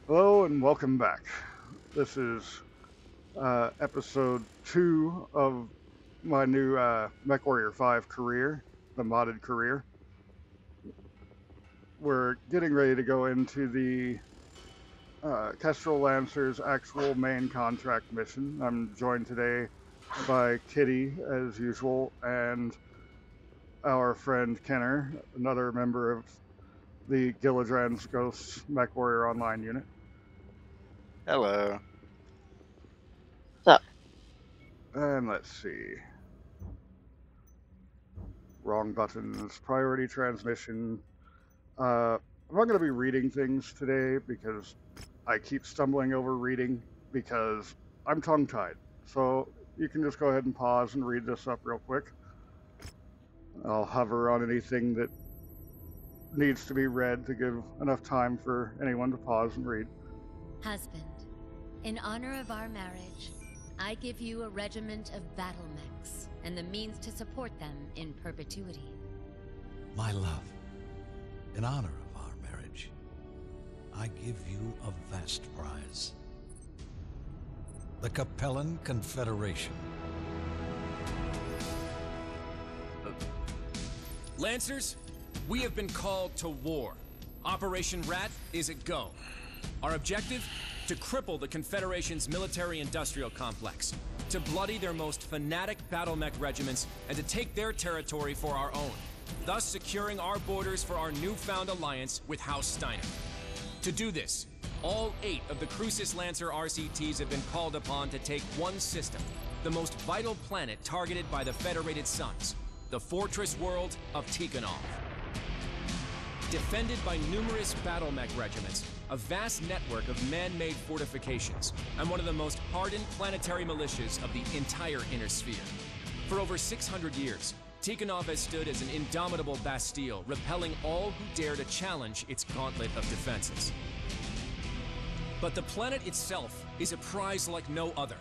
Hello and welcome back. This is episode 2 of my new MechWarrior 5 career, the modded career. We're getting ready to go into the Kestrel Lancers actual main contract mission. I'm joined today by Kitty, as usual, and our friend Kinner, another member of the Gillidrans Ghosts MechWarrior Online unit. Hello. So, And let's see. Wrong buttons. Priority transmission. I'm not going to be reading things today because I keep stumbling over reading because I'm tongue tied. So you can just go ahead and pause and read this up real quick. I'll hover on anything that needs to be read to give enough time for anyone to pause and read. Husband, in honor of our marriage, I give you a regiment of battle mechs and the means to support them in perpetuity. My love, in honor of our marriage, I give you a vast prize. The Capellan Confederation. Lancers, we have been called to war. Operation Rat is a go. Our objective? To cripple the Confederation's military-industrial complex, to bloody their most fanatic battle mech regiments, and to take their territory for our own, thus securing our borders for our newfound alliance with House Steiner. To do this, all 8 of the Crucis Lancer RCTs have been called upon to take one system, the most vital planet targeted by the Federated Suns, the fortress world of Tikhonov. Defended by numerous battle mech regiments, a vast network of man-made fortifications, and one of the most hardened planetary militias of the entire Inner Sphere. For over 600 years, Tikhonov has stood as an indomitable bastille, repelling all who dare to challenge its gauntlet of defenses. But the planet itself is a prize like no other.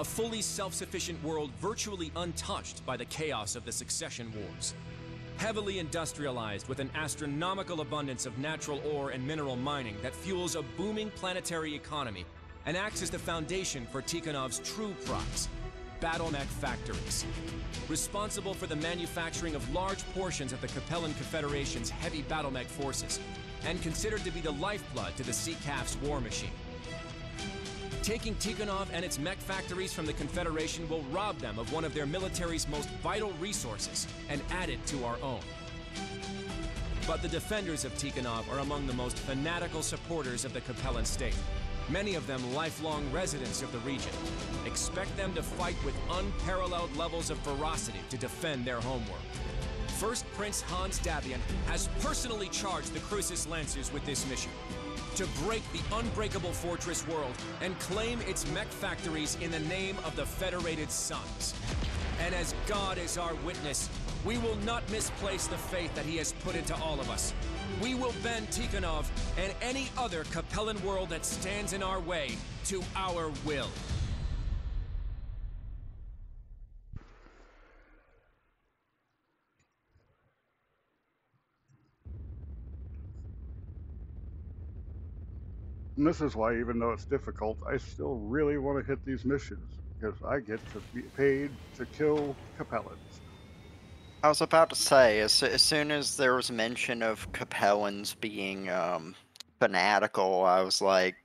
A fully self-sufficient world virtually untouched by the chaos of the succession wars. Heavily industrialized with an astronomical abundance of natural ore and mineral mining that fuels a booming planetary economy and acts as the foundation for Tikhonov's true prize, battle mech factories. Responsible for the manufacturing of large portions of the Capellan Confederation's heavy battle mech forces, and considered to be the lifeblood to the CCAF's war machine. Taking Tikhonov and its mech factories from the Confederation will rob them of one of their military's most vital resources and add it to our own. But the defenders of Tikhonov are among the most fanatical supporters of the Capellan state, many of them lifelong residents of the region. Expect them to fight with unparalleled levels of ferocity to defend their homeworld. First Prince Hans Davian has personally charged the Crucis Lancers with this mission: to break the unbreakable fortress world and claim its mech factories in the name of the Federated Suns. And as God is our witness, we will not misplace the faith that he has put into all of us. We will bend Tikhonov and any other Capellan world that stands in our way to our will. And this is why, even though it's difficult, I still really want to hit these missions because I get to be paid to kill Capellans. I was about to say, as soon as there was mention of Capellans being fanatical, I was like,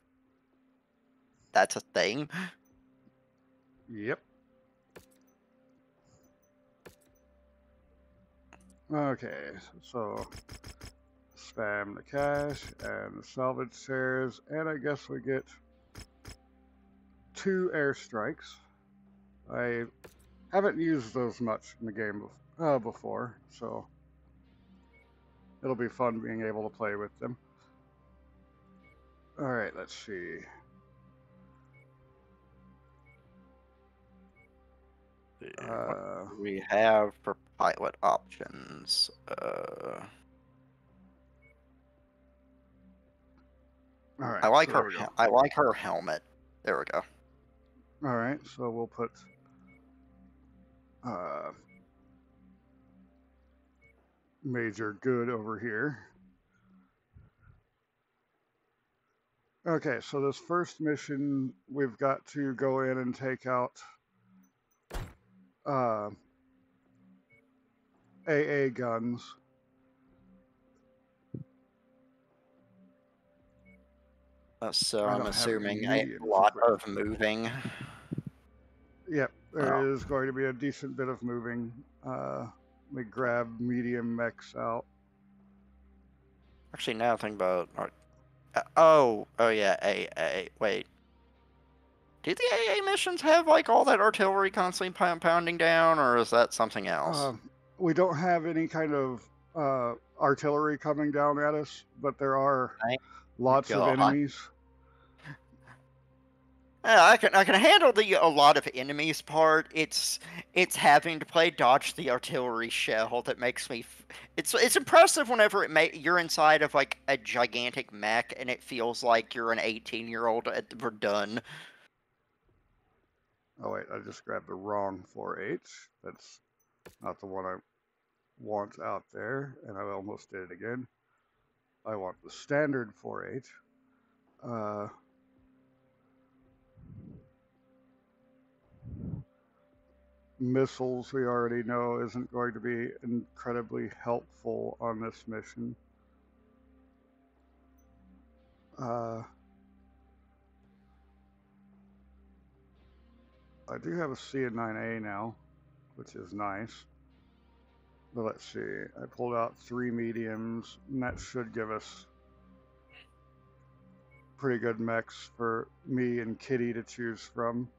that's a thing? Yep. Okay, so spam the cash and the salvage shares, and I guess we get 2 airstrikes. I haven't used those much in the game before, so it'll be fun being able to play with them. Alright, let's see. What do we have for pilot options? All right, I like so her. I like her helmet. There we go. All right, so we'll put Major Good over here. Okay, so this first mission, we've got to go in and take out AA guns. So I I'm don't have any assuming a mediums lot equipped. of moving. Yep, there Oh. is going to be a decent bit of moving. Let me grab medium mechs out. Actually, now think about. Oh yeah, AA. Wait. Do the AA missions have like all that artillery constantly pounding down, or is that something else? We don't have any kind of artillery coming down at us, but there are Thank lots of God. enemies. Yeah, I can handle the a lot of enemies part. It's having to play dodge the artillery shell that makes me. It's impressive whenever you're inside of like a gigantic mech and it feels like you're an 18-year-old at the done. Oh wait, I just grabbed the wrong 4H. That's not the one I want out there, and I almost did it again. I want the standard 4H. Missiles, we already know, isn't going to be incredibly helpful on this mission. I do have a C9A now, which is nice. But let's see, I pulled out 3 mediums, and that should give us pretty good mechs for me and Kitty to choose from.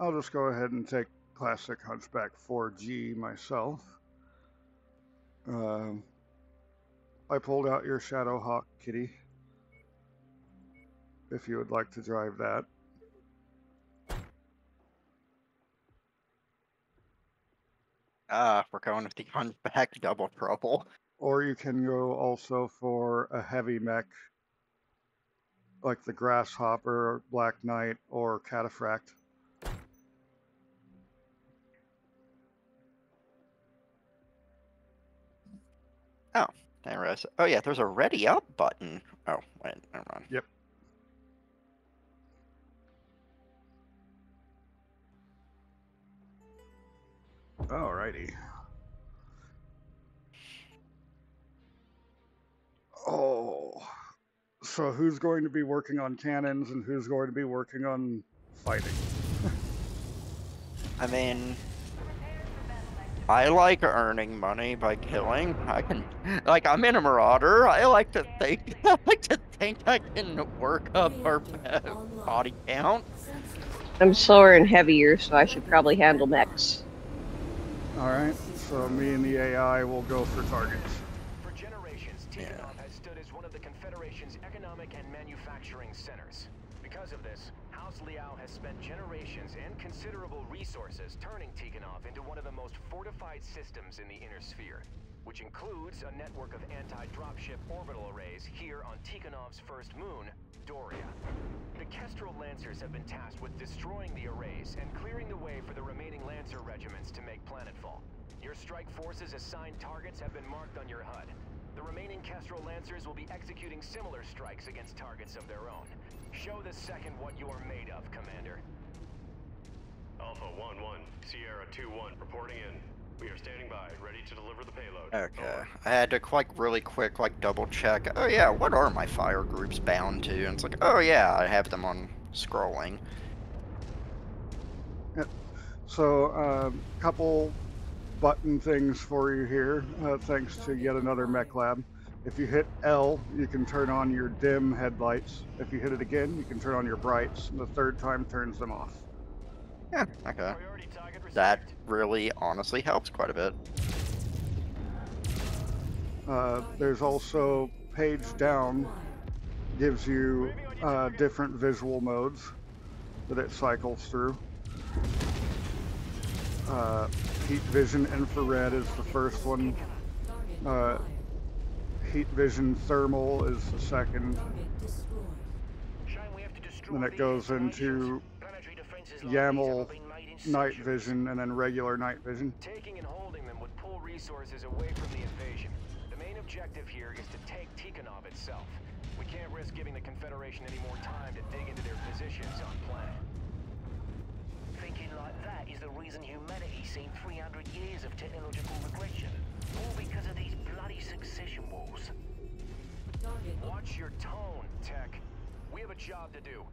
I'll just go ahead and take Classic Hunchback 4G myself. I pulled out your Shadowhawk, Kitty, if you would like to drive that. We're going with the Hunchback double trouble. Or you can go also for a heavy mech, like the Grasshopper, Black Knight, or Cataphract. Oh, interesting. Oh yeah, there's a ready up button. Oh wait, never mind. Yep. Alrighty. Oh, so who's going to be working on cannons and who's going to be working on fighting? I mean, I like earning money by killing. I can, like, I'm in a Marauder. I like to think I can work up our body count. I'm slower and heavier, so I should probably handle mechs. Alright, so me and the AI will go for targets. For generations, Tikhonov has stood as one of the Confederation's economic and manufacturing centers. Because of this, House Liao has spent generations and considerable resources turning Tikhonov into one of the most fortified systems in the Inner Sphere, which includes a network of anti-dropship orbital arrays here on Tikhonov's first moon, Doria. The Kestrel Lancers have been tasked with destroying the arrays and clearing the way for the remaining Lancer regiments to make planetfall. Your strike forces assigned targets have been marked on your HUD. The remaining Kestrel Lancers will be executing similar strikes against targets of their own. Show the second what you are made of, Commander. Alpha 1-1, Sierra 2-1, reporting in. We are standing by, ready to deliver the payload. Okay, Over. I had to really quick double check. Oh yeah, what are my fire groups bound to? And it's like, oh yeah, I have them on scrolling. Yep. So, couple button things for you here, thanks to yet another mech lab. If you hit L, you can turn on your dim headlights. If you hit it again, you can turn on your brights, and the third time turns them off. Yeah, okay. Priority target That received. really honestly helps quite a bit. There's also page down, gives you different visual modes that it cycles through. Heat vision infrared is the first one. Heat vision thermal is the second. Shine, we have to destroy Then it the goes into planetary defenses like YAML these have been made in night centuries. vision and then regular night vision. Taking and holding them would pull resources away from the invasion. The main objective here is to take Tikhonov itself. We can't risk giving the Confederation any more time to dig into their positions on planet. Thinking like that is the reason humanity's seen 300 years of technological regression. All because of these bloody succession wars. Watch your tone, Tech. We have a job to do.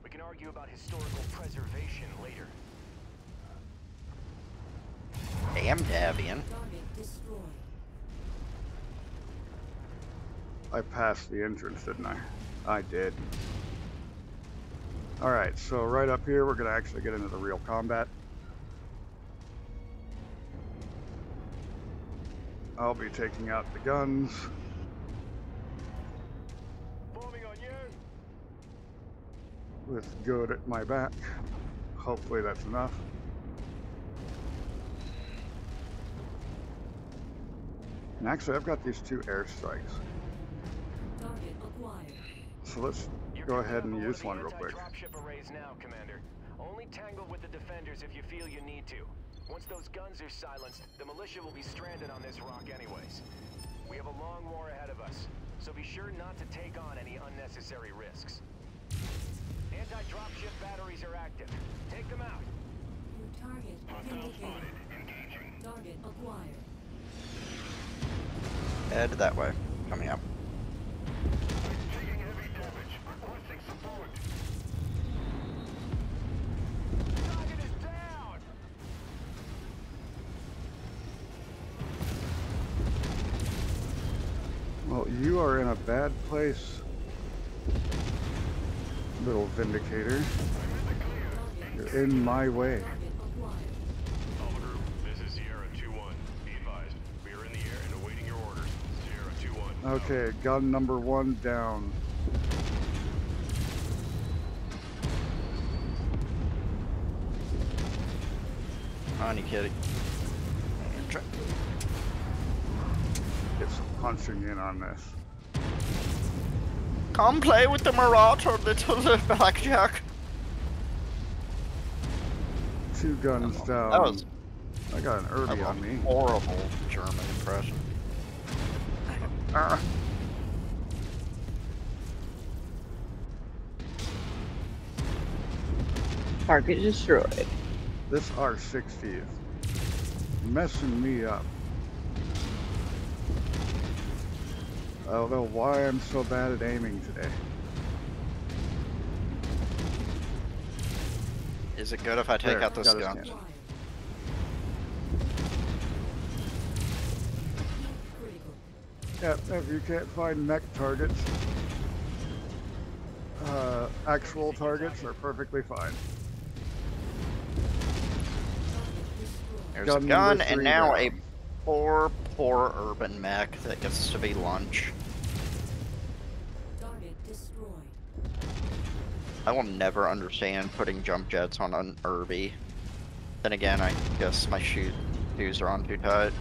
We can argue about historical preservation later. Damn, Davian. I passed the entrance, didn't I? I did. Alright, so right up here, we're going to actually get into the real combat. I'll be taking out the guns. Forming on you. With good at my back. Hopefully that's enough. And actually, I've got these 2 airstrikes. So let's go ahead and use one real quick. Dropship arrays now, Commander. Only tangle with the defenders if you feel you need to. Once those guns are silenced, the militia will be stranded on this rock anyways. We have a long war ahead of us, so be sure not to take on any unnecessary risks. Anti-dropship batteries are active. Take them out. Target indicated. Target acquired. Head that way. Coming up. Taking heavy damage. Requesting support. Target is down. Well, you are in a bad place, little Vindicator. You're in my way. Alpha Group, this is Sierra 2-1. Be advised, we are in the air and awaiting your orders. Sierra 2-1. Okay, gun number 1 down. On you, kitty. Get some punching in on this. Come play with the Marauder, little blackjack. 2 guns down. That was I got an Irby on me. horrible German impression. Ah. Target destroyed. This R60 is messing me up. I don't know why I'm so bad at aiming today. Is it good if I take There, out this got his gun? cannon. Yeah, if you can't find mech targets, actual targets are perfectly fine. There's Gun a gun number and 3 now a down. poor urban mech that gets to be lunch. Target destroyed. I will never understand putting jump jets on an Irby. Then again, I guess my shoes are on too tight.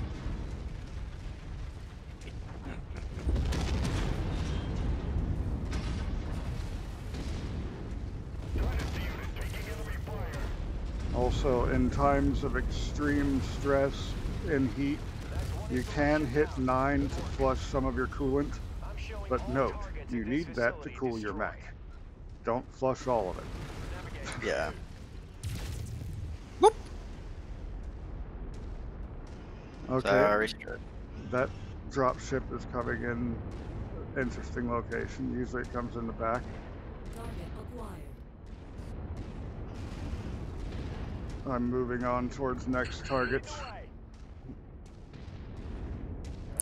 Also, in times of extreme stress and heat, you can hit 9 to flush some of your coolant, but note, you need that to cool your mech. Don't flush all of it. Yeah. Okay, Sorry, sir. that dropship is coming in an interesting location. Usually it comes in the back. Target acquired. I'm moving on towards next targets.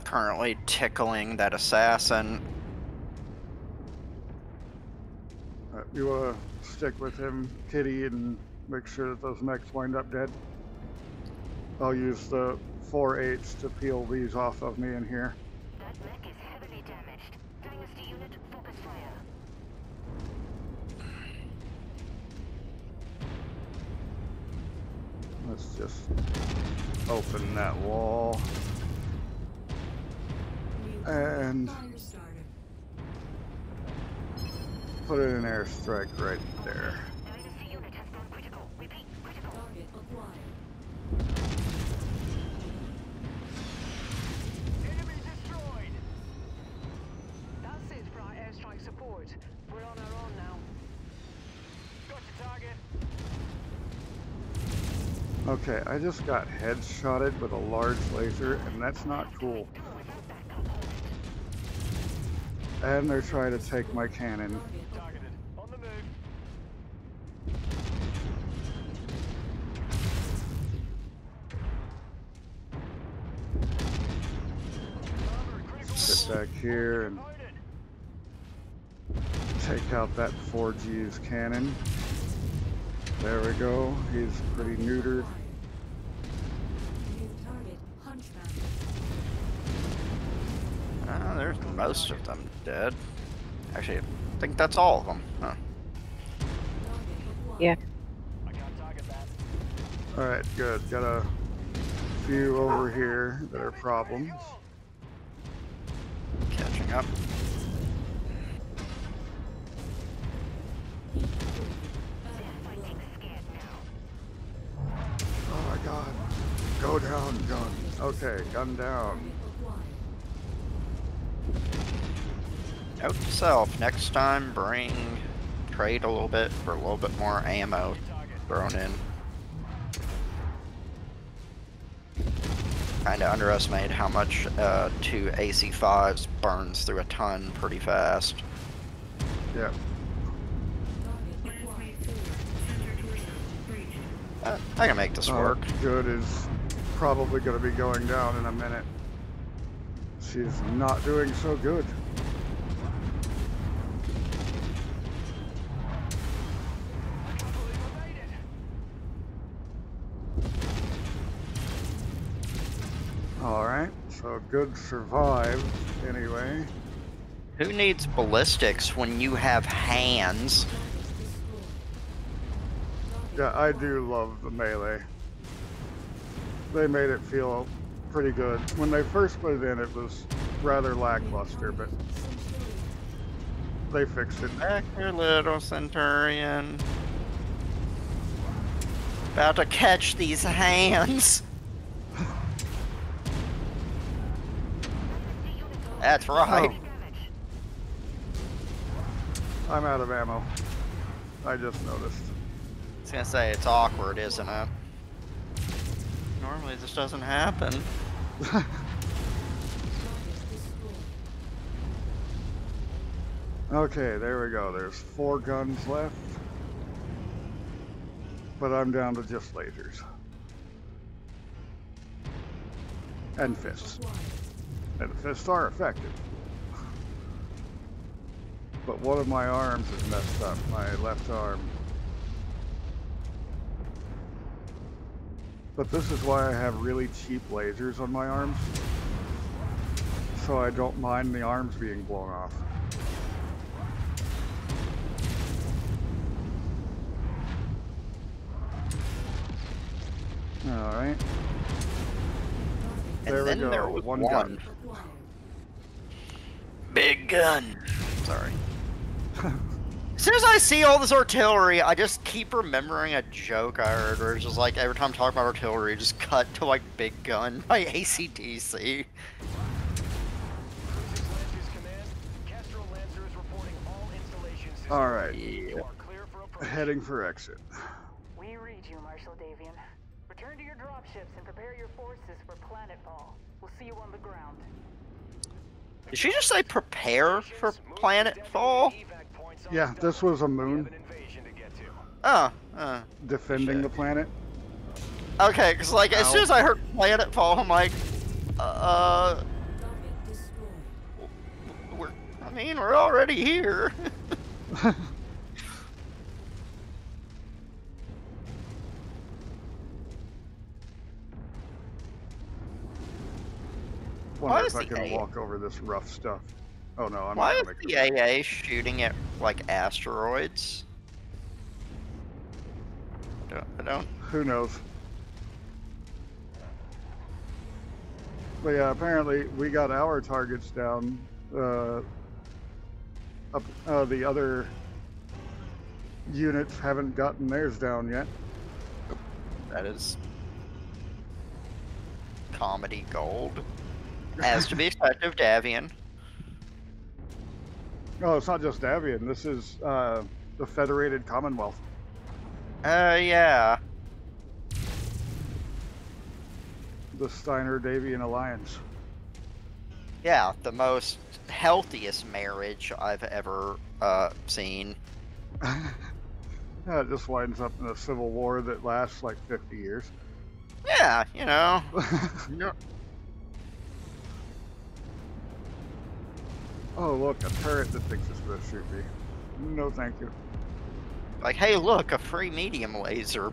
Currently tickling that assassin. You want to stick with him, Kitty, and make sure that those mechs wind up dead? I'll use the 4H to peel these off of me in here. That mech is heavily damaged. Dynasty unit, focus fire. Let's just open that wall. And Fire starter. put in an airstrike right there. Dynasty unit has gone critical. Repeat, critical. Target acquired. Enemy destroyed. Okay, I just got headshotted with a large laser, and that's not cool. And they're trying to take my cannon. Targeted. On the move. Sit back here and take out that 4G's cannon. There we go. He's pretty neutered. New target, Hunchback. There's most of them dead. Actually, I think that's all of them. Huh. Yeah. I can't target that. Alright, good. Got a few over here that are problems. Catching up. Oh my god. Go down, gun. Okay, gun down. Note to self, next time trade a little bit for a little bit more ammo thrown in. Kinda underestimated how much 2 AC5s burns through a ton pretty fast. Yep. I can make this work. Good is probably going to be going down in a minute. She's not doing so good. Alright, so good survived anyway. Who needs ballistics when you have hands? Yeah, I do love the melee. They made it feel pretty good. When they first put it in, it was rather lackluster, but they fixed it. Back here, little Centurion. About to catch these hands. That's right. Oh. I'm out of ammo. I just noticed. I was gonna say, it's awkward, isn't it? Normally this doesn't happen. Okay, there we go. There's 4 guns left. But I'm down to just lasers. And fists. And fists are effective. But one of my arms is messed up, my left arm. But this is why I have really cheap lasers on my arms. So I don't mind the arms being blown off. Alright. There we go. There was one gun. Big gun. Sorry. As soon as I see all this artillery, I just keep remembering a joke I heard where it's just like every time I talk about artillery, just cut to like Big Gun by AC/DC. Kestrel Lancers reporting all installations. Alright. You are clear for approach. Heading for exit. We read you, Marshal Davian. Return to your dropships and prepare your forces for planetfall. We'll see you on the ground. Did she just say prepare for planetfall? Yeah, this was a moon. Oh. Defending the planet. Okay, because like as soon as I heard planetfall, I'm like, we're already here. Wonder if I can walk over this rough stuff. Oh no, I'm Why not is gonna the AA shooting at like asteroids? I don't. Who knows? But yeah, apparently we got our targets down. The other units haven't gotten theirs down yet. That is comedy gold. As to be expected of Davian. Oh, it's not just Davian. This is the Federated Commonwealth. Yeah. the Steiner-Davian alliance. Yeah, the most healthiest marriage I've ever seen. Yeah, it just winds up in a civil war that lasts like 50 years. Yeah, you know. Oh, look, a turret that thinks it's going to shoot me. No, thank you. Like, hey, look, a free medium laser.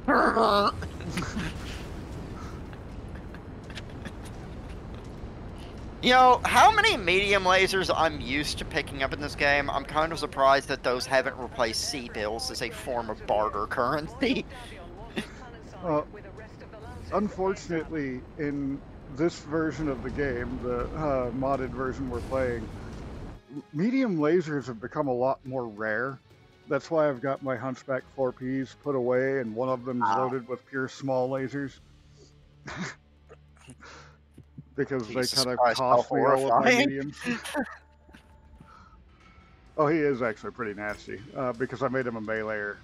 You know, how many medium lasers I'm used to picking up in this game, I'm kind of surprised that those haven't replaced C-bills as a form of barter currency. Unfortunately, in this version of the game, the modded version we're playing, medium lasers have become a lot more rare. That's why I've got my Hunchback 4Ps put away, and one of them's loaded with pure small lasers. Because Jesus they kind of Christ, cost how me all of my horrifying. mediums. Oh, he is actually pretty nasty, because I made him a meleeer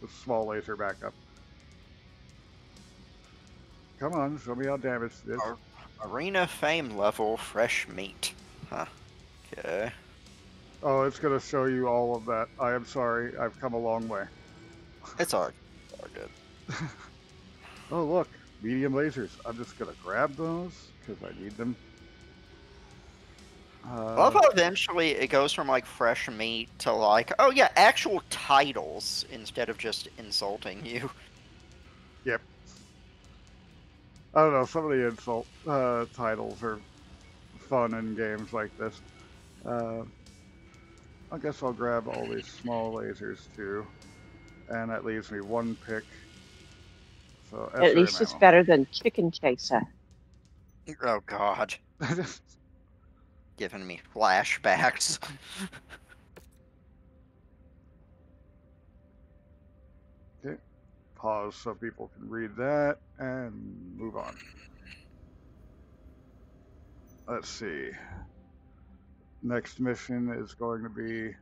with small laser backup. Come on, show me how damaged it is. Arena fame level fresh meat. Huh. Okay. Oh, it's going to show you all of that. I am sorry, I've come a long way. It's all good. Oh, look, medium lasers. I'm just going to grab those because I need them. I love how eventually it goes from like fresh meat to like, oh yeah, actual titles instead of just insulting you. Yep. I don't know, some of the insult titles are fun in games like this. I guess I'll grab all these small lasers too. And that leaves me one pick. So At least it's better than Chicken Chaser. Oh god. Giving me flashbacks. Okay. Pause so people can read that and move on. Let's see. Next mission is going to be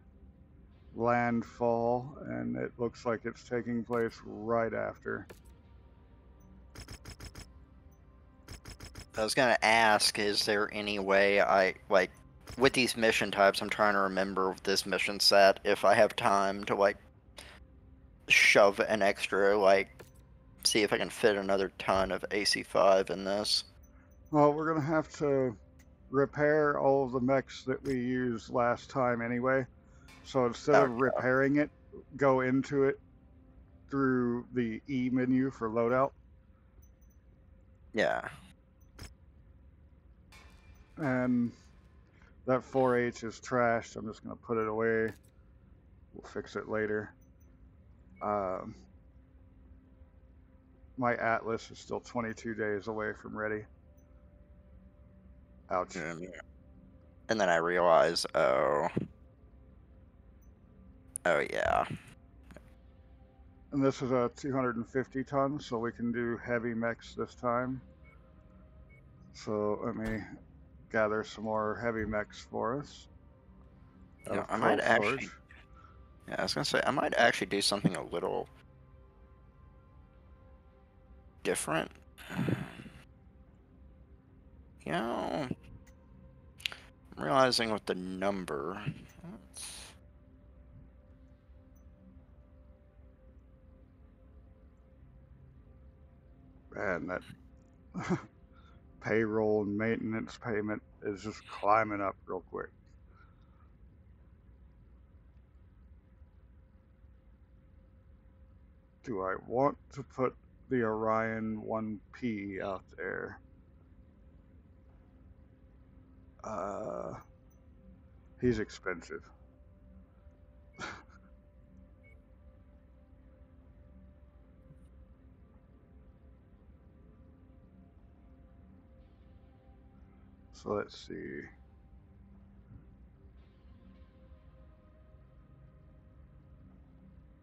Landfall, and it looks like it's taking place right after. I was gonna ask, is there any way I, like, with these mission types, I'm trying to remember this mission set, if I have time to, like, shove an extra, like, see if I can fit another ton of AC5 in this. Well, we're going to have to repair all of the mechs that we used last time anyway. So instead of repairing it, go into it through the E menu for loadout. Yeah. And that 4H is trashed. I'm just going to put it away. We'll fix it later. My Atlas is still 22 days away from ready. Ouch. And then I realize, oh yeah. And this is a 250 ton, so we can do heavy mechs this time. So let me gather some more heavy mechs for us. Yeah, I might actually. Yeah, I was gonna say I might actually do something a little different. You know, I'm realizing with the number. And that payroll and maintenance payment is just climbing up real quick. Do I want to put the Orion 1P out there? He's expensive. So let's see.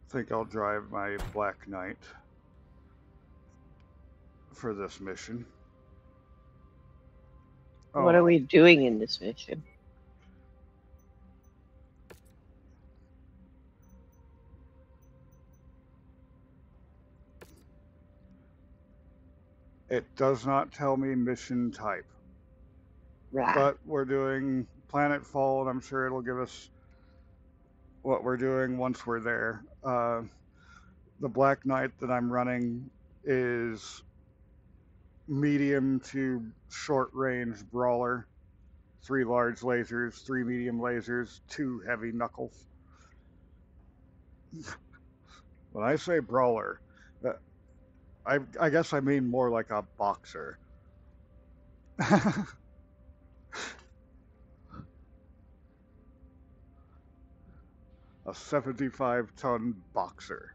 I think I'll drive my Black Knight for this mission. What are we doing in this mission? It does not tell me mission type. Rah. But we're doing planetfall, and I'm sure it'll give us what we're doing once we're there. The Black Knight that I'm running is medium to short range brawler. 3 large lasers, 3 medium lasers, 2 heavy knuckles. When I say brawler, I guess I mean more like a boxer. A 75-ton boxer.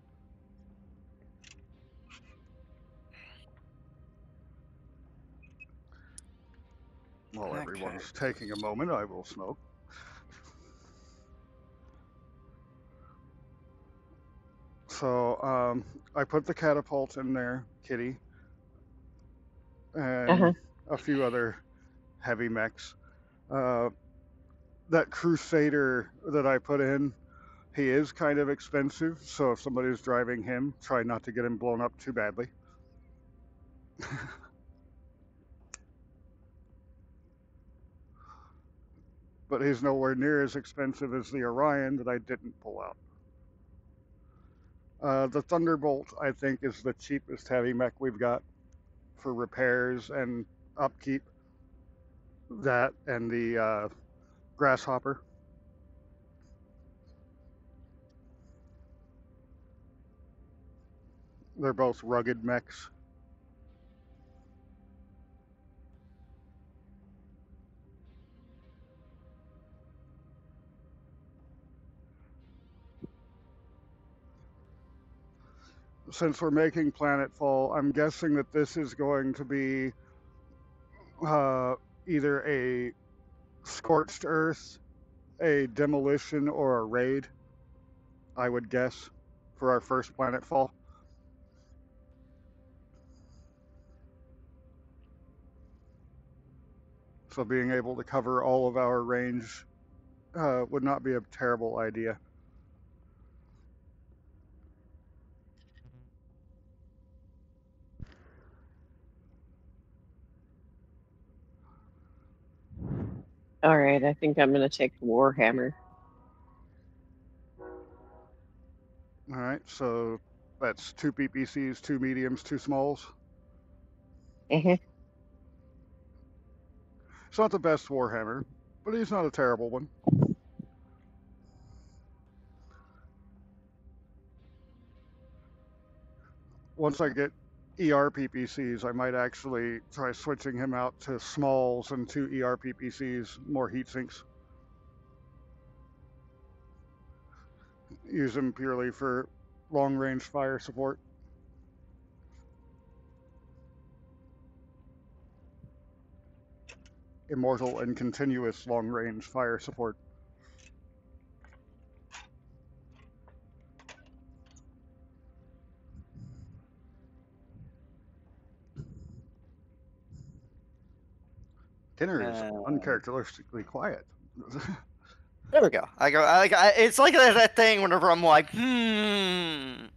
While everyone's taking a moment, I will smoke. So, I put the catapult in there, Kitty, and a few other heavy mechs. That Crusader that I put in, he is kind of expensive, so if somebody's driving him, try not to get him blown up too badly. But he's nowhere near as expensive as the Orion that I didn't pull out. The Thunderbolt, I think, is the cheapest heavy mech we've got for repairs and upkeep. That and the Grasshopper. They're both rugged mechs. Since we're making planetfall, I'm guessing that this is going to be either a scorched earth, a demolition, or a raid, I would guess, for our first planetfall. So being able to cover all of our range would not be a terrible idea. All right, I think I'm going to take the Warhammer. All right, so that's 2 PPCs, 2 mediums, 2 smalls. It's not the best Warhammer, but he's not a terrible one. Once I get ER PPCs, I might actually try switching him out to smalls and 2 ER PPCs, more heat sinks. Use him purely for long-range fire support. Immortal and continuous long-range fire support. Kinner is uncharacteristically quiet. There we go. It's like that thing whenever I'm like, and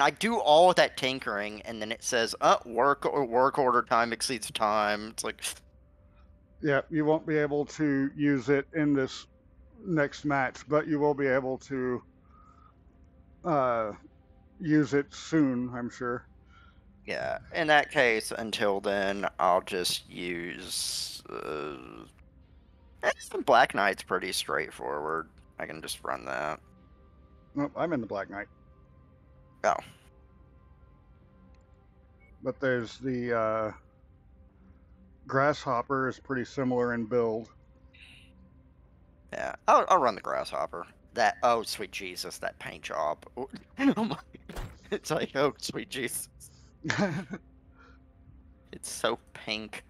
I do all of that tinkering, and then it says, work order time exceeds time. It's like, yeah, you won't be able to use it in this next match, but you will be able to use it soon, I'm sure. Yeah, in that case, until then, I'll just use... the Black Knight's pretty straightforward. I can just run that. Nope, I'm in the Black Knight. Oh. But there's the Grasshopper is pretty similar in build. Yeah, I'll run the Grasshopper. Oh, sweet Jesus, that paint job. Oh my... It's like, oh, sweet Jesus. It's so pink.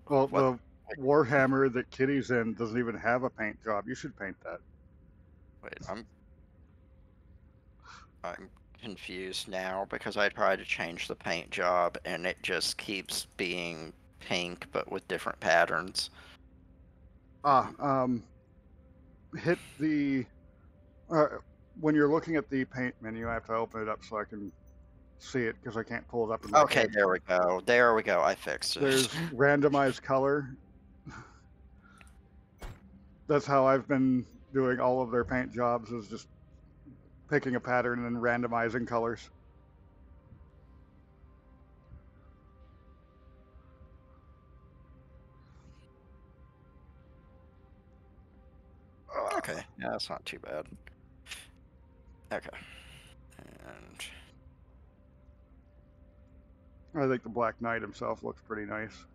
Well, the Warhammer that Kitty's in doesn't even have a paint job. You should paint that. Wait, I'm confused now because I tried to change the paint job and it just keeps being pink but with different patterns. Hit the when you're looking at the paint menu, I have to open it up so I can see it because I can't pull it up in my Okay, head. there we go. There we go. I fixed it. There's randomized color. That's how I've been doing all of their paint jobs, is just picking a pattern and randomizing colors. Okay, yeah, that's not too bad. Okay. And I think the Black Knight himself looks pretty nice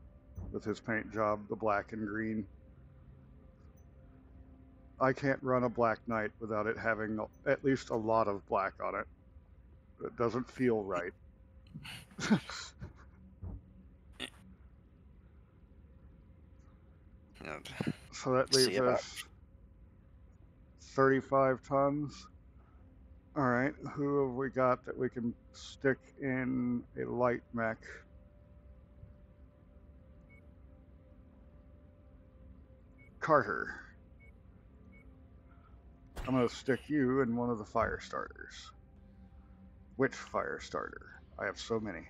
with his paint job, the black and green. I can't run a Black Knight without it having at least a lot of black on it. It doesn't feel right. So that leaves us 35 tons. All right, who have we got that we can stick in a light mech? Carter. I'm going to stick you in one of the fire starters. Which fire starter? I have so many.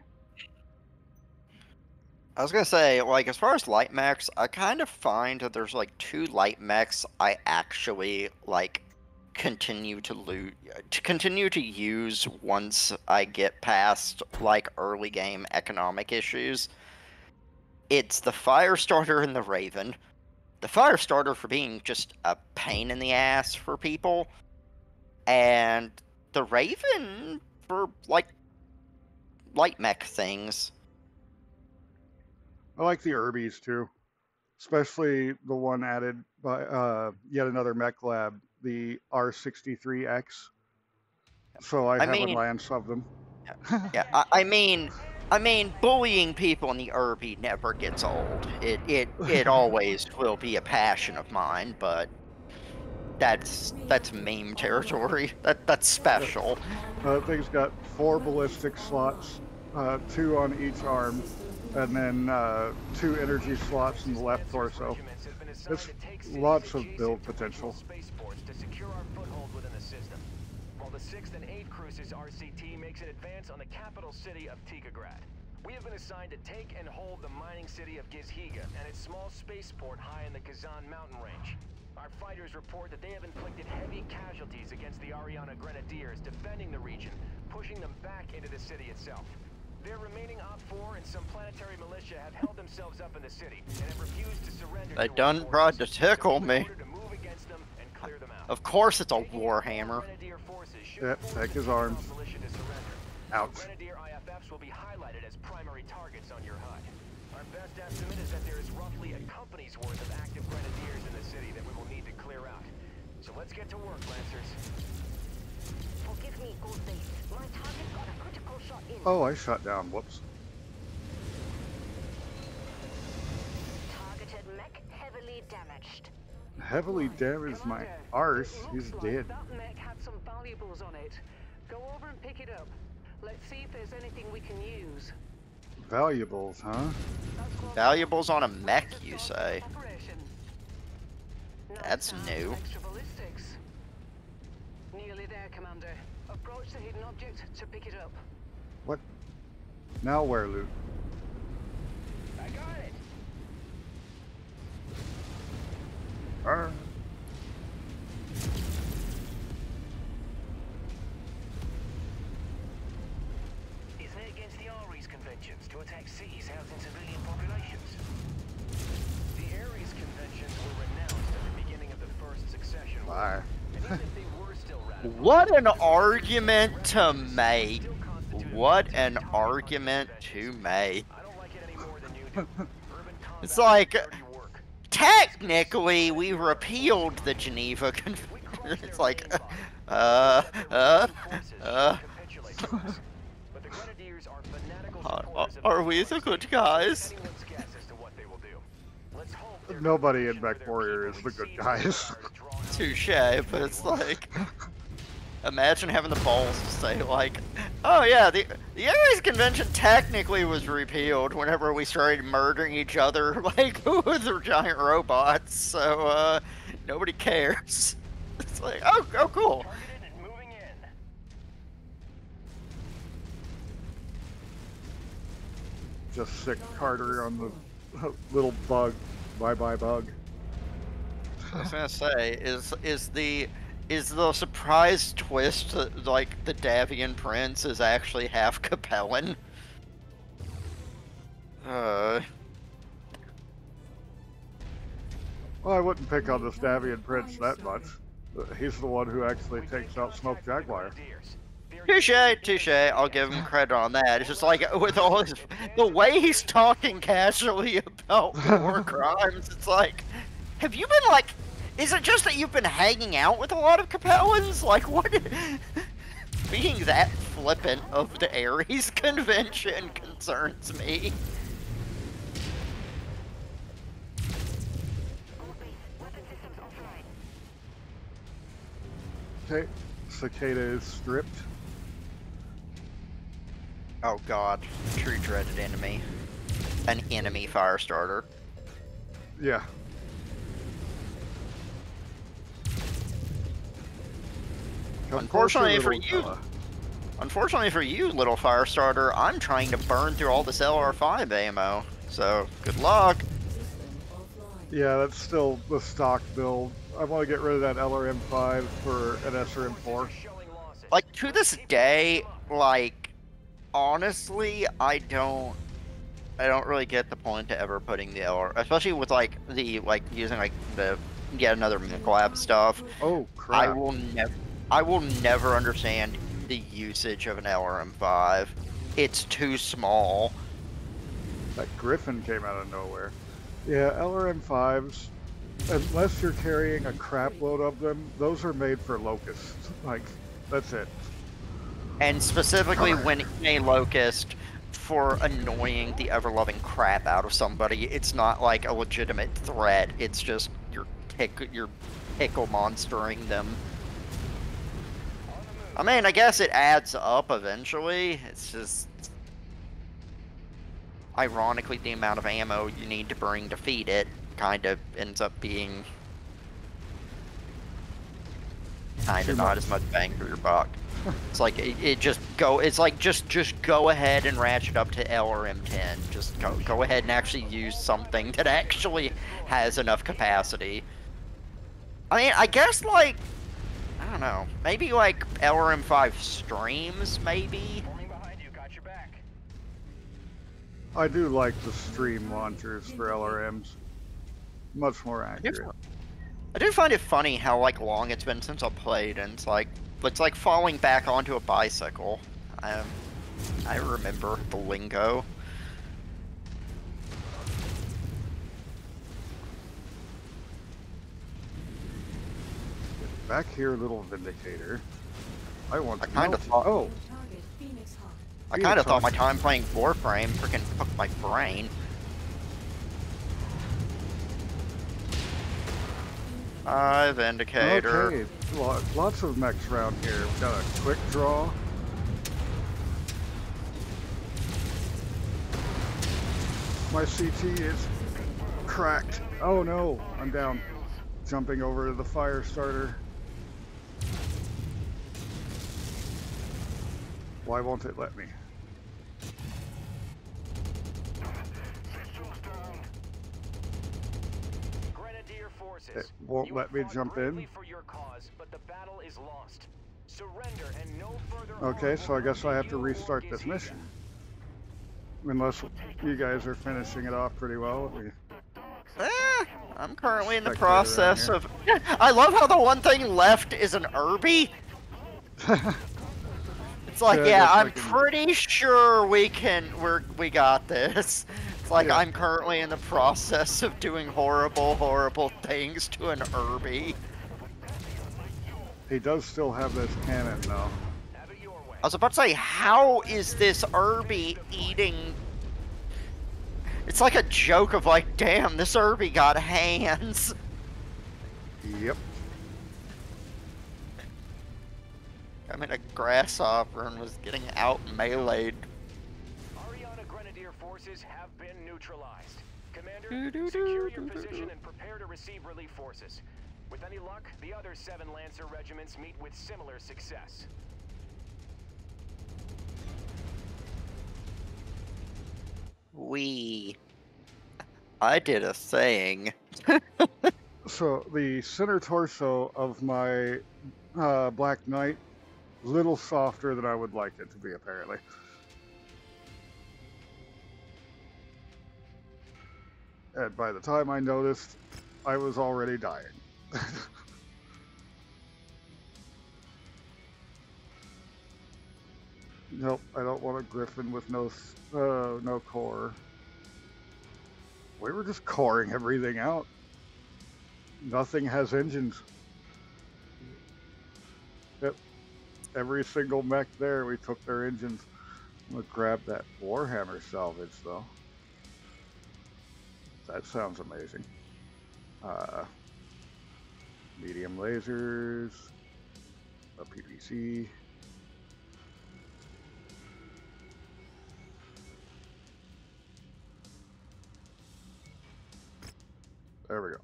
I was gonna say, like, as far as light mechs, I kind of find that there's like 2 light mechs I actually like continue to use once I get past like early game economic issues. It's the fire starter and the Raven. The fire starter for being just a pain in the ass for people, and the Raven for like light mech things. I like the Urbies too, especially the one added by yet another mech lab, the R63X. So I have a lance of them. Yeah, I mean, bullying people in the Urby never gets old. It always will be a passion of mine, but that's meme territory. That's special. That thing's got 4 ballistic slots, 2 on each arm, and then 2 energy slots in the left torso. There's lots of build potential. While the 6th and 8th Cruises RCT makes an advance on the capital city of Tikograd. We have been assigned to take and hold the mining city of Gizhiga and its small spaceport high in the Kazan mountain range. Our fighters report that they have inflicted heavy casualties against the Ariana Grenadiers defending the region, pushing them back into the city itself. Their remaining Op-4 and some planetary militia have held themselves up in the city and have refused to surrender. They done tried to tickle me. Of course it's a Warhammer. Yep, take his arms. Ouch. Grenadier IFFs will be highlighted as primary targets on your HUD. Our best estimate is that there is roughly a company's worth of active Grenadiers in the city that we will need to clear out. So let's get to work, Lancers. Forgive me, Goldface. My target got a critical shot in. Oh, I shot down. Whoops. Targeted mech heavily damaged. Heavily damaged my arse. He's dead. That mech had some valuables on it. Go over and pick it up. Let's see if there's anything we can use. Valuables, huh? Valuables on a mech, you say? That's new. Extra ballistics. Nearly there, Commander. Approach the hidden object to pick it up. What? Now where, Luke? I got it. Isn't it against the Ares conventions to attack cities housing civilian populations? The Ares conventions were renounced at the beginning of the first succession. Bye. And even if they were still ratified, What an argument to make. What an argument to make. I don't like it any more than you do. Urban combat It's like, is dirty work. technically, we repealed the Geneva Convention. It's like, But the Grenadiers are fanatical supporters of are we the good guys? anyone's guess as to what they will do. Let's hope they're Nobody in Mech Warrior is the good guys. Touche, but it's like, imagine having the balls to say like, oh yeah, the Ares Convention technically was repealed whenever we started murdering each other like with the giant robots, so nobody cares. It's like, oh cool. targeted and moving in. just sick Carter on the little bug. Bye-bye bug. I was gonna say, is the surprise twist that, like, the Davian Prince is actually half Capellan? Well, I wouldn't pick on this Davian Prince that much. He's the one who actually takes out Smoke Jaguar. Touche, touche. I'll give him credit on that. It's just like, with all his, the way he's talking casually about war crimes, it's like, have you been, like, is it just that you've been hanging out with a lot of Capellans? Like, what? Being that flippant of the Ares convention concerns me. Okay, Cicada is stripped. Oh god, true dreaded enemy. An enemy fire starter. Yeah. Unfortunately for you, little fire starter, I'm trying to burn through all this LR5 ammo. So, good luck. Yeah, that's still the stock build. I want to get rid of that LRM5 for an SRM4. Like, to this day, like, honestly, I don't really get the point to ever putting the LR, especially with, like, using, like, the yet another mech lab stuff. Oh, crap. I will never understand the usage of an LRM5. It's too small. That Griffin came out of nowhere. Yeah, LRM5s, unless you're carrying a crap load of them, those are made for locusts. Like, that's it. And specifically when a locust for annoying the ever-loving crap out of somebody, it's not like a legitimate threat. It's just you're pickle monstering them. I mean, I guess it adds up eventually. It's just, ironically, the amount of ammo you need to bring to feed it kind of ends up being kind of not as much bang for your buck. It's like it's like just go ahead and ratchet up to LRM10. Just go ahead and actually use something that actually has enough capacity. I mean, I guess, like, I don't know, maybe like LRM5 streams, maybe? I do like the stream launchers for LRMs. Much more accurate. I do find it funny how, like, long it's been since I played, and it's like falling back onto a bicycle. I remember the lingo. Back here, little Vindicator. I want to kind of thought. Oh. I kind of thought my time playing Warframe freaking took my brain. Vindicator. Okay, lots of mechs around here. We've got a quick draw. My CT is cracked. Oh no, I'm down. Jumping over to the fire starter. Why won't it let me? It won't let me jump in. Okay, so I guess I have to restart this mission. Unless you guys are finishing it off pretty well. I'm currently in the process of... I love how the one thing left is an Irby. It's like, yeah, I'm pretty sure we got this. It's like, yeah. I'm currently in the process of doing horrible, horrible things to an Irby. He does still have this cannon, though. I was about to say, how is this Irby eating... It's like a joke of like, damn, this Irby got hands. Yep. I'm in a grasshopper and was getting out meleeed. Ariana Grenadier forces have been neutralized. Commander, secure your position and prepare to receive relief forces. With any luck, the other 7 Lancer regiments meet with similar success. I did a thing. So the center torso of my Black Knight, little softer than I would like it to be, apparently. And by the time I noticed, I was already dying. Nope, I don't want a Griffin with no core. We were just coring everything out. Nothing has engines. Yep, every single mech there, we took their engines. I'm gonna grab that Warhammer salvage though. That sounds amazing. Medium lasers, a PVC. There we go.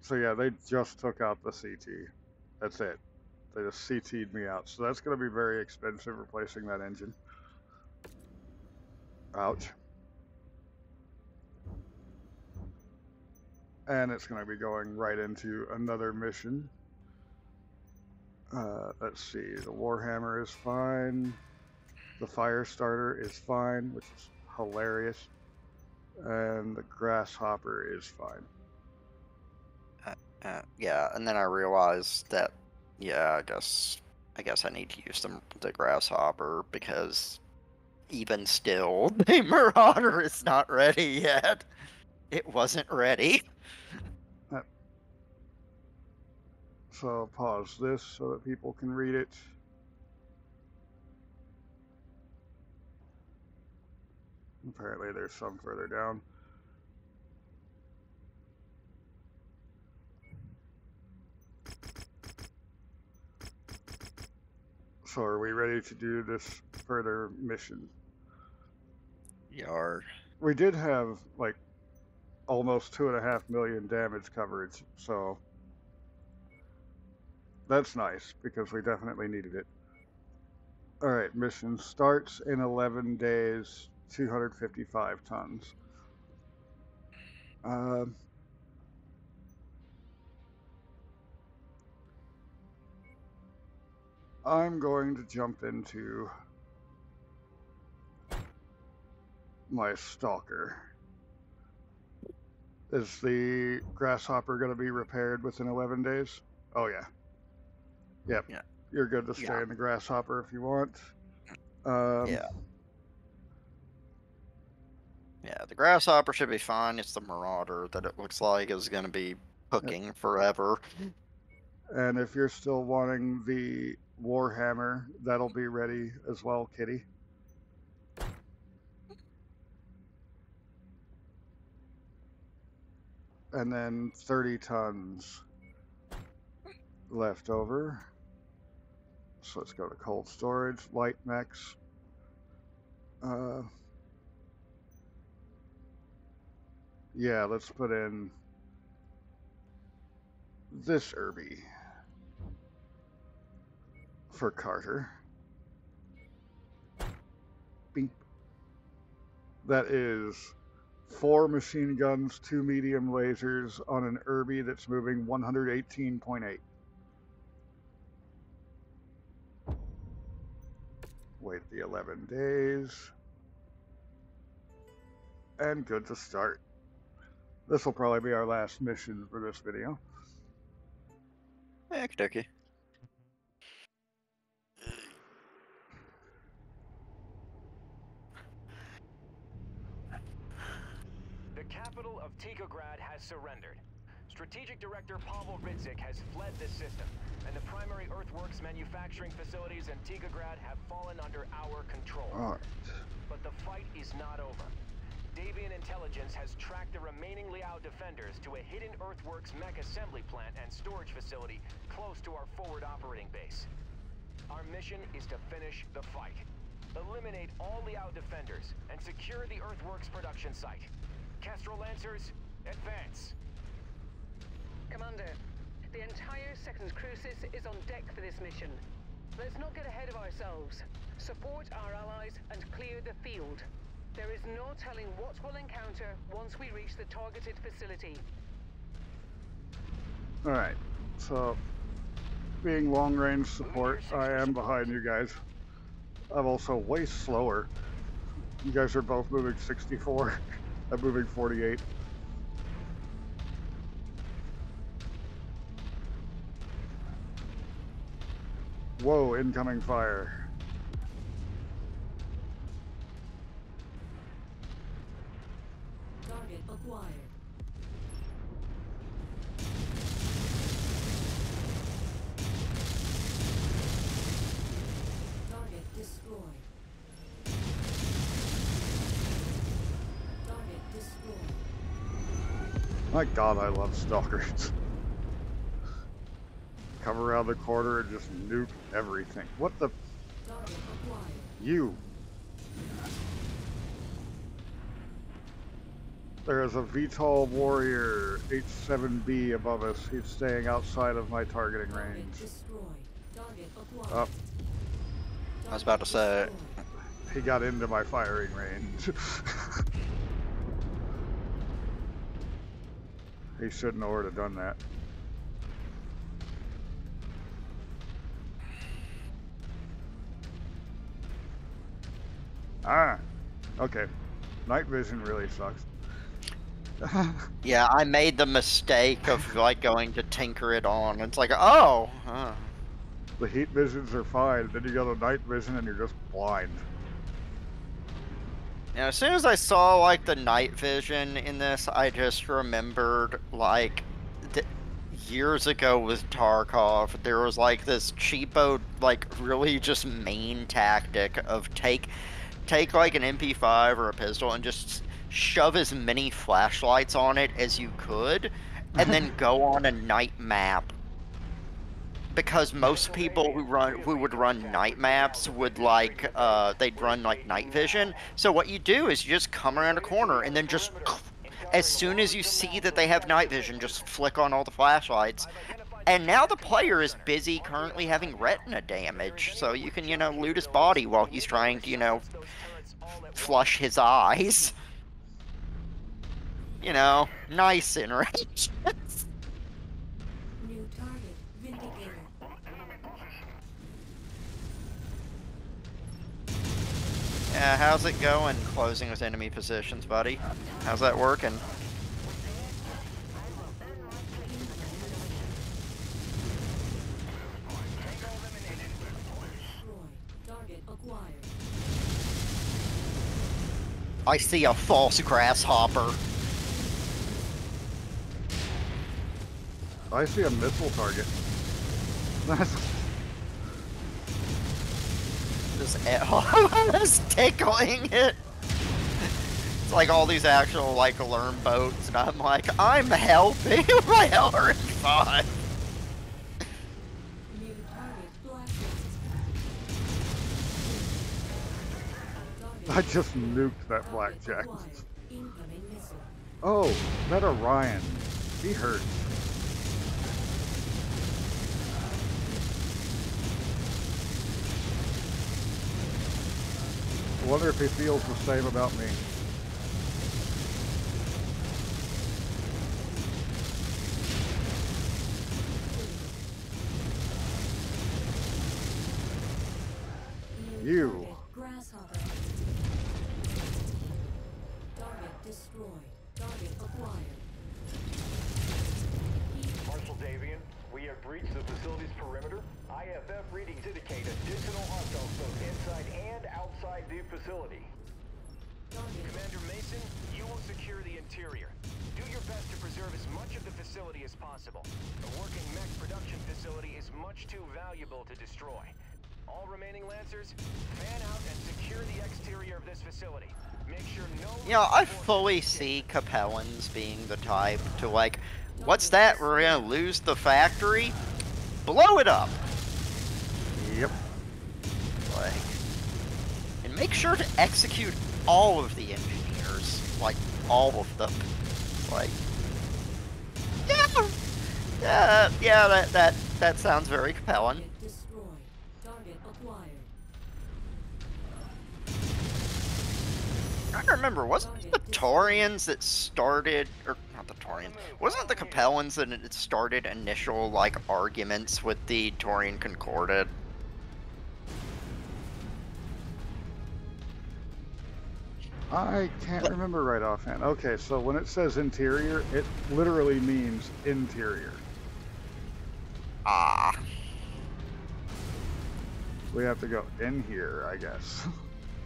So yeah, they just took out the CT. That's it. They just CT'd me out. So that's going to be very expensive replacing that engine. Ouch. And it's going to be going right into another mission. Let's see. The Warhammer is fine. The Firestarter is fine, which is hilarious. And the Grasshopper is fine. Yeah, and then I realized that, yeah, I guess I need to use the Grasshopper because even still, the Marauder is not ready yet. It wasn't ready. So I'll pause this so that people can read it. Apparently there's some further down. So are we ready to do this further mission? Yar. We did have like almost 2.5 million damage coverage, so that's nice because we definitely needed it. Alright, mission starts in 11 days, 255 tons. I'm going to jump into my Stalker. Is the Grasshopper going to be repaired within 11 days? Oh, yeah. Yep. Yeah. You're good to stay in the Grasshopper if you want. Yeah. Yeah, the Grasshopper should be fine. It's the Marauder that it looks like is going to be cooking forever. And if you're still wanting the Warhammer, that'll be ready as well, Kitty. And then 30 tons left over. So let's go to cold storage, light mechs. Yeah, let's put in this Irby for Carter. Beep. That is 4 machine guns, 2 medium lasers on an Irby that's moving 118.8. Wait the 11 days. And good to start. This will probably be our last mission for this video. Okey-dokey. The capital of Tikograd has surrendered. Strategic Director Pavel Ridzik has fled the system, and the primary earthworks manufacturing facilities in Tikograd have fallen under our control. All right. But the fight is not over. Davian intelligence has tracked the remaining Liao defenders to a hidden earthworks mech assembly plant and storage facility close to our forward operating base. Our mission is to finish the fight. Eliminate all Liao defenders and secure the earthworks production site. Kestrel Lancers, advance. Commander, the entire 2nd Crucis is on deck for this mission. Let's not get ahead of ourselves. Support our allies and clear the field. There is no telling what we'll encounter once we reach the targeted facility. Alright, so being long range support, I am behind you guys. I'm also way slower. You guys are both moving 64. I'm moving 48. Whoa, incoming fire. Target acquired. Target destroyed. Target destroyed. My god, I love stalkers. Come around the corner and just nuke everything. What the? Target acquired. You. There is a VTOL warrior H7B above us. He's staying outside of my targeting range. Target destroyed. Target acquired. Up. I was about to say. He got into my firing range. He shouldn't have already done that. Ah, okay. Night vision really sucks. Yeah, I made the mistake of like going to tinker it on. It's like, oh. The heat visions are fine, then you go to night vision and you're just blind. Yeah, as soon as I saw like the night vision in this, I just remembered like years ago with Tarkov, there was like this cheapo, like really just main tactic of take like an MP5 or a pistol and just shove as many flashlights on it as you could, and then go on a night map. Because most people who would run night maps would like they'd run like night vision. So what you do is you just come around a corner and then just as soon as you see that they have night vision, just flick on all the flashlights. And now the player is busy currently having retina damage, so you can, you know, loot his body while he's trying to, you know, flush his eyes. You know, nice interactions. New target vindicated. Yeah, how's it going closing with enemy positions, buddy? How's that working? Target acquired. I see a false grasshopper. I see a missile target. Just tickling it. It's like all these actual like alarm boats, and I'm like, I'm helping my LR5. New target blacklist. I just nuked that blackjack. Acquired. Incoming missile. Oh, that Orion. He hurts. I wonder if he feels the same about me. You. Grasshopper. Target destroyed. Target acquired. Marshal Davian, we have breached the facility's perimeter. IFF readings indicate additional hostiles both inside and outside the facility. Commander Mason, you will secure the interior. Do your best to preserve as much of the facility as possible. A working mech production facility is much too valuable to destroy. All remaining Lancers, fan out and secure the exterior of this facility. Make sure no... You know, I fully see Capellans being the type to like, what's that? We're gonna lose the factory? Blow it up! Yep. Like, and make sure to execute all of the engineers. Like, all of them. Like, yeah, that sounds very compelling. Target destroyed. Target acquired. trying to remember, wasn't it the Taurians that started, or not the Taurians, wasn't it the Capellans that it started initial, like, arguments with the Taurian Concordat? I can't remember right offhand. Okay, so when it says interior, it literally means interior. Ah. We have to go in here, I guess.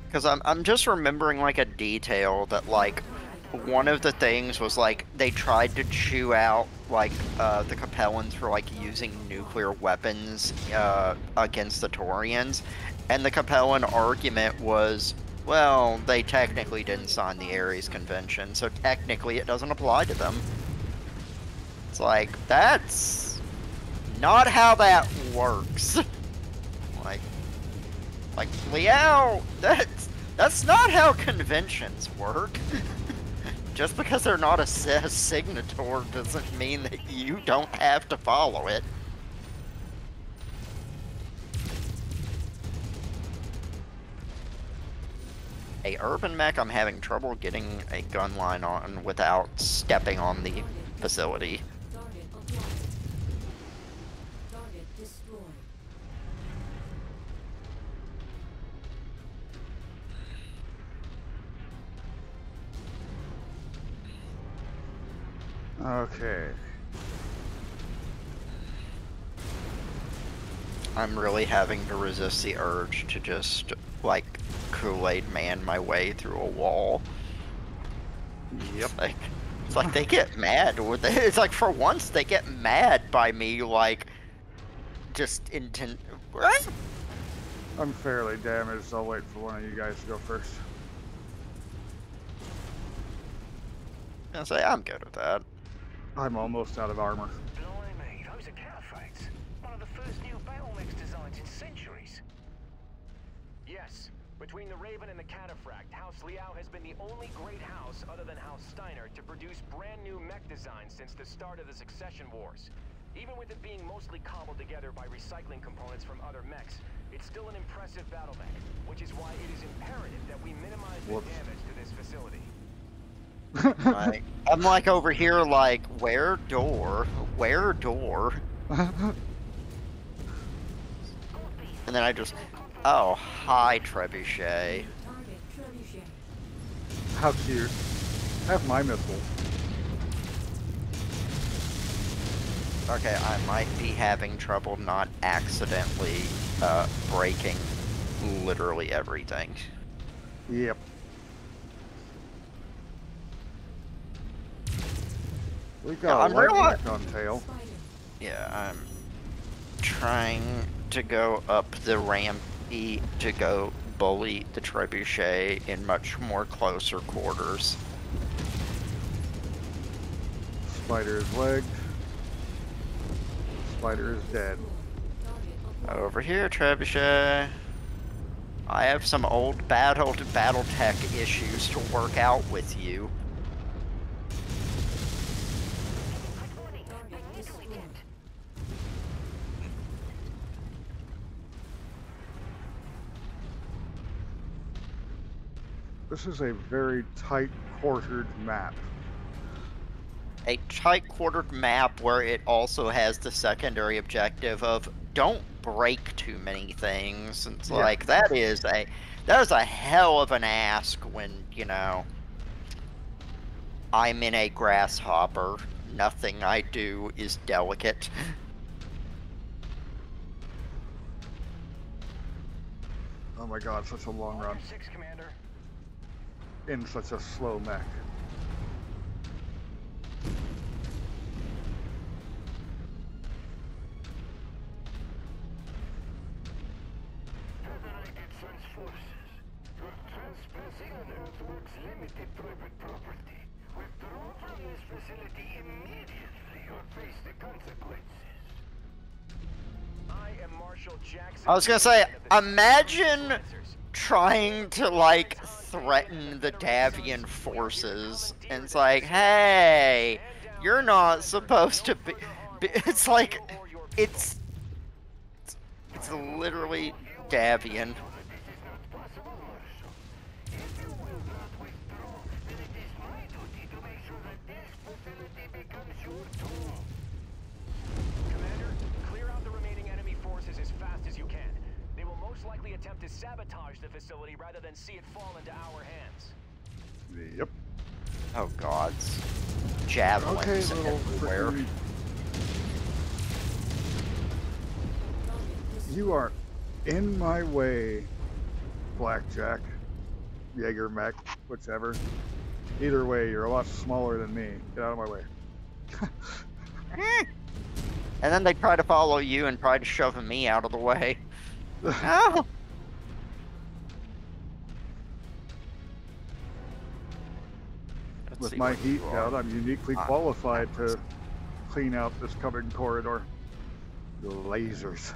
Because I'm just remembering, like, a detail that, like, one of the things was, like, they tried to chew out, like, the Capellans for, like, using nuclear weapons against the Taurians, and the Capellan argument was, well, they technically didn't sign the Ares Convention, so technically it doesn't apply to them. It's like, that's not how that works. Like, Liao, that's not how conventions work. Just because they're not a signator doesn't mean that you don't have to follow it. A urban mech, I'm having trouble getting a gun line on without stepping on the facility. Target acquired. Target destroyed. Okay. I'm really having to resist the urge to just, like, Kool-Aid man my way through a wall. Yep. It's like they get mad. It's like, for once, they get mad by me, like, just intent. What? I'm fairly damaged. I'll wait for one of you guys to go first. I'll say, I'm good with that. I'm almost out of armor. Blimey, those are cataphracts. One of the first new battle mech designs in centuries. Yes, between the Raven and the Cataphract, House Liao has been the only great house other than House Steiner to produce brand new mech designs since the start of the Succession Wars. Even with it being mostly cobbled together by recycling components from other mechs, it's still an impressive battle mech, which is why it is imperative that we minimize the damage to this facility. I'm like over here, like, where door? And then I just, oh, hi, Trebuchet. Target trebuchet. How cute. Have my missile. Okay, I might be having trouble not accidentally breaking literally everything. Yep. We've got a light mech on tail. Yeah, I'm trying to go up the ramp to go bully the trebuchet in much more closer quarters. Spider is legged. Spider is dead. Over here, trebuchet. I have some old battle tech issues to work out with you. This is a very tight-quartered map. A tight-quartered map where it also has the secondary objective of don't break too many things. It's like, that is a hell of an ask when, you know, I'm in a grasshopper. Nothing I do is delicate. Oh my god, such a long run. In such a slow mech. Federated forces. You're trespassing on Earthworks limited private property. Withdraw from this facility immediately or face the consequences. I am Marshal Jackson. I was gonna say, imagine trying to, like, threaten the Davian forces, and it's like, hey, you're not supposed to be, it's like, it's literally Davian. attempt to sabotage the facility rather than see it fall into our hands. Yep. Oh gods. Javelins Okay, little everywhere. freaking... You are in my way, Blackjack, Jaeger mech, whichever. Either way, you're a lot smaller than me. Get out of my way. And then they try to follow you and try to shove me out of the way. Oh. With my heat gun, I'm uniquely qualified to clean out this coming corridor. The lasers.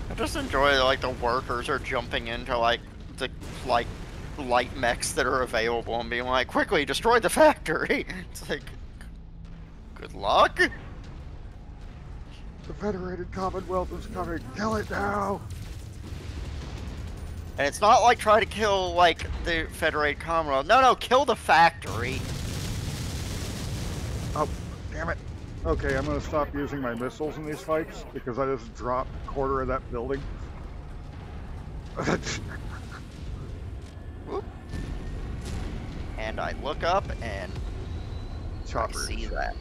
I just enjoy like the workers are jumping into like the light mechs that are available and being like, quickly destroy the factory. It's like, good luck. The Federated Commonwealth is coming. Kill it now. And it's not like try to kill like the Federated Commonwealth. No, kill the factory. Oh, damn it. Okay, I'm gonna stop using my missiles in these fights because I just dropped a quarter of that building. And I look up and Choppers. I see that.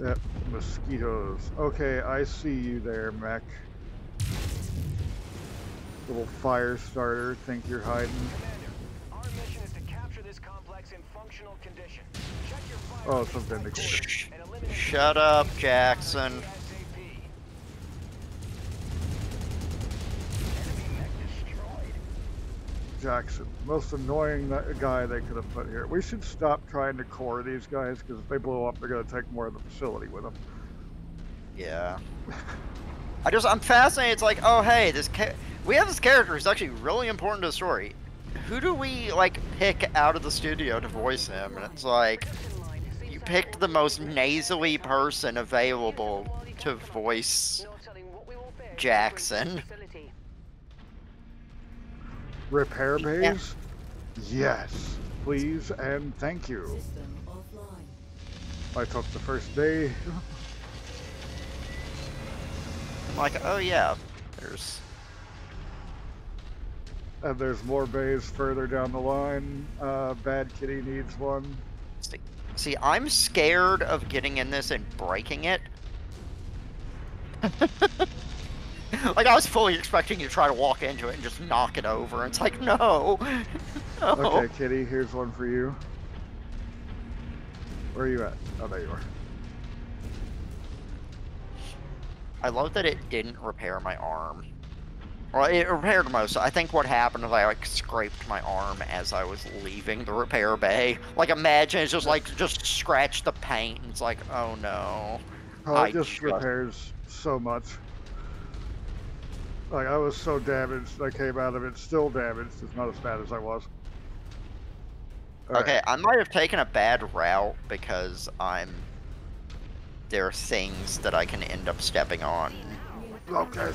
Yep, mosquitoes. Okay, I see you there, mech. Little fire starter, think you're hiding. Commander, our mission is to capture this complex in functional condition. Check your fire. Oh, it's a vindicator. Shut up, Jackson. Jackson, most annoying guy they could have put here. We should stop trying to core these guys because if they blow up, they're going to take more of the facility with them. Yeah. I'm fascinated. It's like, oh hey, we have this character who's actually really important to the story. Who do we like pick out of the studio to voice him? And it's like, you picked the most nasally person available to voice Jackson. Repair bays? Yes, please and thank you. I took the first day. Like, oh yeah, And there's more bays further down the line. BadKitty needs one. See, I'm scared of getting in this and breaking it. Like, I was fully expecting you to try to walk into it and just knock it over. It's like, no. No. Okay, Kitty, here's one for you. Where are you at? Oh, there you are. I love that it didn't repair my arm. Well, it repaired most. I think what happened is I like scraped my arm as I was leaving the repair bay. Like, imagine it's just like just scratch the paint. And it's like, oh no. Oh, it just repairs so much. Like, I was so damaged, I came out of it still damaged. It's not as bad as I was. Okay, I might have taken a bad route because there are things that I can end up stepping on. Okay.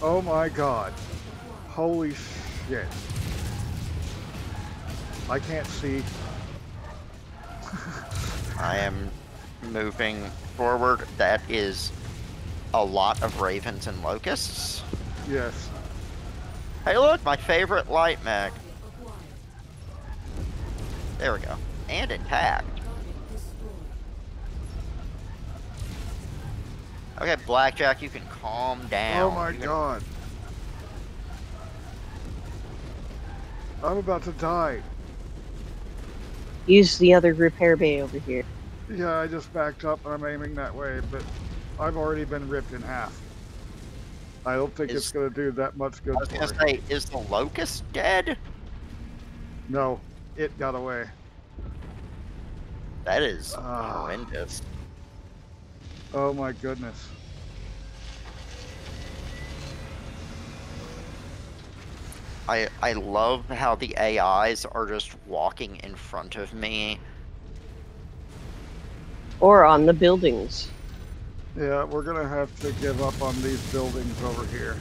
Oh my god. Holy shit. I can't see. I am moving forward. That is a lot of ravens and locusts. Yes. Hey look, my favorite light mech. There we go. And intact. Okay, Blackjack, you can calm down. Oh my god. I'm about to die. Use the other repair bay over here. Yeah, I just backed up and I'm aiming that way, but I've already been ripped in half. I don't think it's going to do that much good I was going to say, is the locust dead? No, it got away. That is horrendous. Oh my goodness. I love how the AIs are just walking in front of me. Or on the buildings. Yeah, we're going to have to give up on these buildings over here.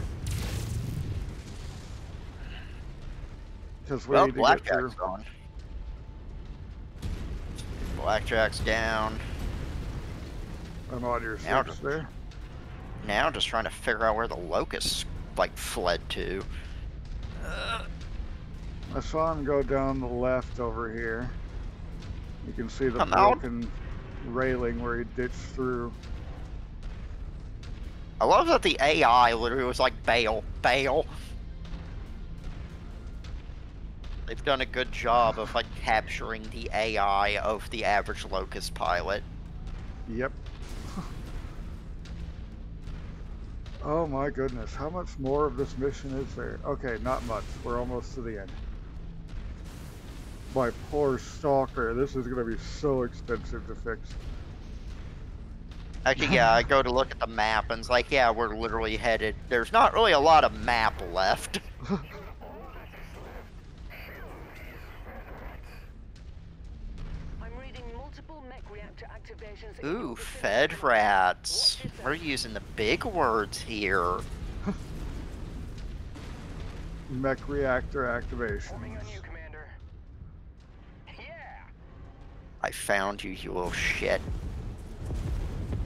Because we need to get through. Gone. Blackjack's down. I'm on your Now 6 there. Now just trying to figure out where the locusts, like, fled to. I saw him go down the left over here. You can see the Come out. broken railing where he ditched through. I love that the AI literally was like, bail, bail. They've done a good job of, like, capturing the AI of the average locust pilot. Yep. Oh my goodness, how much more of this mission is there? Okay, not much. We're almost to the end. My poor stalker, this is going to be so expensive to fix. Actually, yeah, I go to look at the map and it's like, yeah, we're literally headed. There's not really a lot of map left. Ooh, Fed rats. We're using the big words here. Mech reactor activation. I found you, you little shit.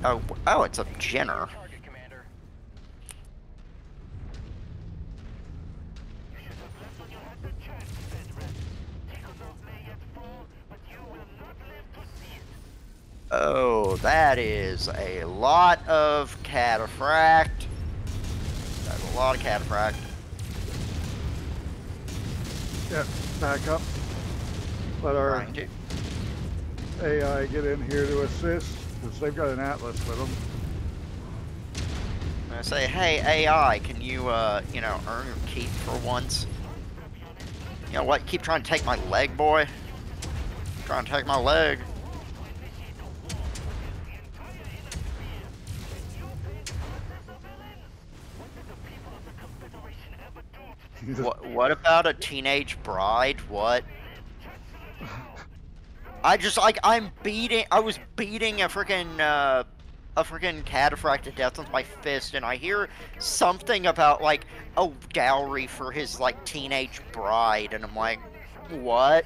Oh, oh, it's a Jenner. Oh, that is a lot of cataphract. That's a lot of cataphract. Yeah, back up. Let our AI get in here to assist, because they've got an Atlas with them. I say, hey, AI, can you, you know, earn your keep for once? You know what? Keep trying to take my leg, boy. Trying to take my leg. What about a teenage bride? What? I was beating a freaking cataphract to death with my fist, and I hear something about, like, a dowry for his, like, teenage bride, and I'm like, what?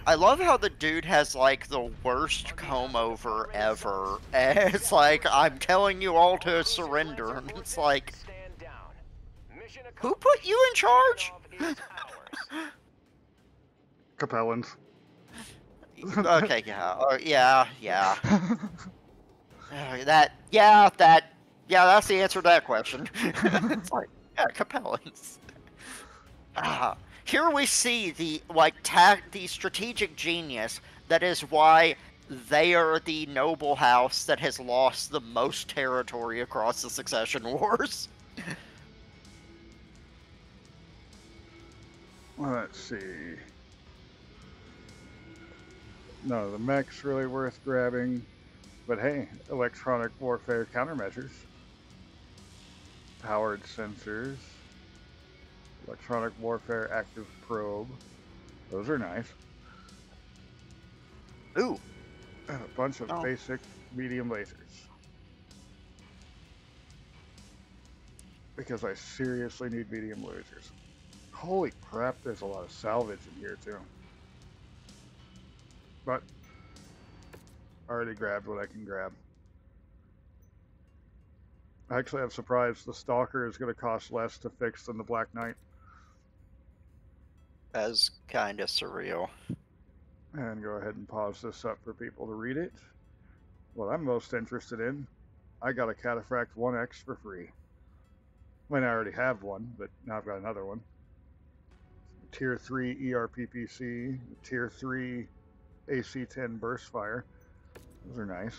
I love how the dude has, like, the worst comb-over ever. And it's like, I'm telling you all to surrender. And it's like, who put you in charge? Capellans. Okay, yeah. Yeah, that's the answer to that question. It's like, yeah, Capellans. Here we see the, like, the strategic genius that is why they are the noble house that has lost the most territory across the Succession Wars. Let's see. No, the mech's really worth grabbing, but hey, electronic warfare countermeasures, powered sensors, electronic warfare active probe. Those are nice. Ooh. And a bunch of basic medium lasers. Because I seriously need medium lasers. Holy crap, there's a lot of salvage in here too. But I already grabbed what I can grab. Actually, I'm surprised the Stalker is going to cost less to fix than the Black Knight. That's kind of surreal. And go ahead and pause this up for people to read it. What I'm most interested in, I got a Cataphract 1X for free. I mean, I already have one, but now I've got another one. Tier 3 ERPPC, Tier 3 AC-10 burst fire. Those are nice.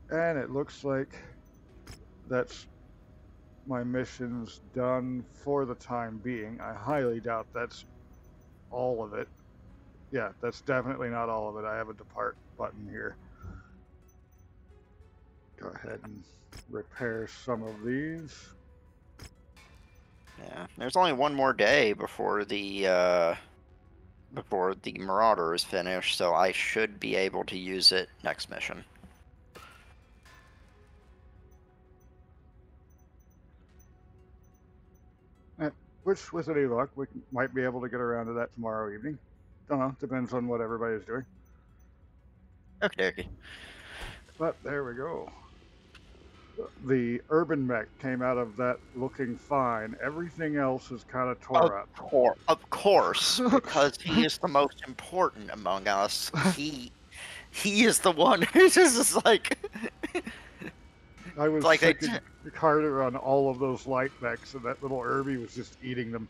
And it looks like that's my missions done for the time being. I highly doubt that's all of it. Yeah, that's definitely not all of it. I have a depart button here. Go ahead and repair some of these. Yeah, there's only one more day before the Marauder is finished, so I should be able to use it next mission. which, with any luck, we might be able to get around to that tomorrow evening. Don't know, depends on what everybody's doing. Okay. But there we go. The urban mech came out of that looking fine. Everything else is kind of tore up. Of course, because he is the most important among us. He is the one who just is like. I was like thinking harder on all of those light mechs, and that little Irby was just eating them.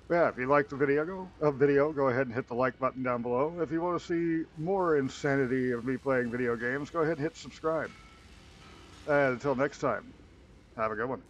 Yeah, if you like the video, go ahead and hit the like button down below. If you want to see more insanity of me playing video games, go ahead and hit subscribe. And until next time, have a good one.